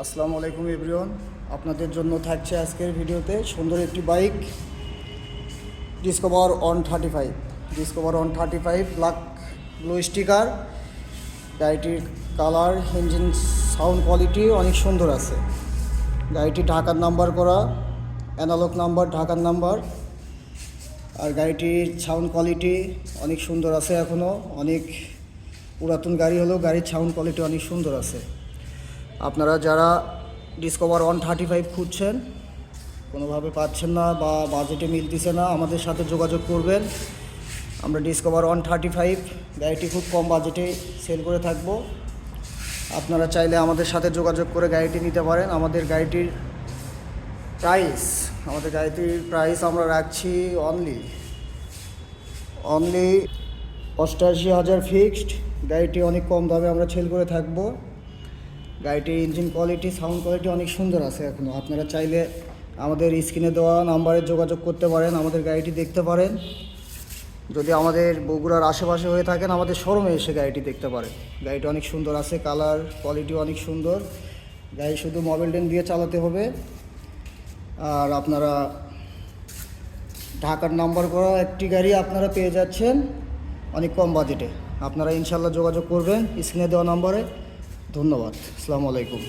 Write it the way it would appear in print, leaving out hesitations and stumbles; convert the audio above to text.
আসসালামু আলাইকুম এভরিওয়ান। আপনাদের জন্য থাকছে আজকের ভিডিওতে সুন্দর একটি bike discover 135। Discover 135 black blue sticker. গাড়িটির কালার, ইঞ্জিন সাউন্ড কোয়ালিটি অনেক সুন্দর আছে। গাড়িটি ঢাকার নাম্বার করা, অ্যানালগ নাম্বার, ঢাকার নাম্বার। আর গাড়িটির সাউন্ড কোয়ালিটি অনেক সুন্দর আছে। এখনও অনেক পুরাতন গাড়ি হলেও গাড়ির সাউন্ড কোয়ালিটি অনেক সুন্দর আছে। আপনারা যারা ডিসকভার 135 খুঁজছেন, কোনোভাবে পাচ্ছেন না বা বাজেটে মিলতেছে না, আমাদের সাথে যোগাযোগ করবেন। আমরা ডিসকভার 135 গাড়িটি খুব কম বাজেটে সেল করে থাকব। আপনারা চাইলে আমাদের সাথে যোগাযোগ করে গাড়িটি নিতে পারেন। আমাদের গাড়িটির প্রাইস আমরা রাখছি অনলি 88,000 ফিক্সড। গাড়িটি অনেক কম দামে আমরা সেল করে থাকবো। গাড়িটির ইঞ্জিন কোয়ালিটি, সাউন্ড কোয়ালিটি অনেক সুন্দর আছে এখনও। আপনারা চাইলে আমাদের স্ক্রিনে দেওয়া নাম্বারে যোগাযোগ করতে পারেন, আমাদের গাড়িটি দেখতে পারেন। যদি আমাদের বগুড়ার আশেপাশে হয়ে থাকেন, আমাদের শোরুমে এসে গাড়িটি দেখতে পারেন। গাড়িটি অনেক সুন্দর আছে, কালার কোয়ালিটি অনেক সুন্দর। গাড়ি শুধু মোবিল ডেন দিয়ে চালাতে হবে। আর আপনারা ঢাকার নাম্বার করা একটি গাড়ি আপনারা পেয়ে যাচ্ছেন অনেক কম বাজেটে। আপনারা ইনশাল্লাহ যোগাযোগ করবেন স্ক্রিনে দেওয়া নাম্বারে। ধন্যবাদ। আসসালামু আলাইকুম।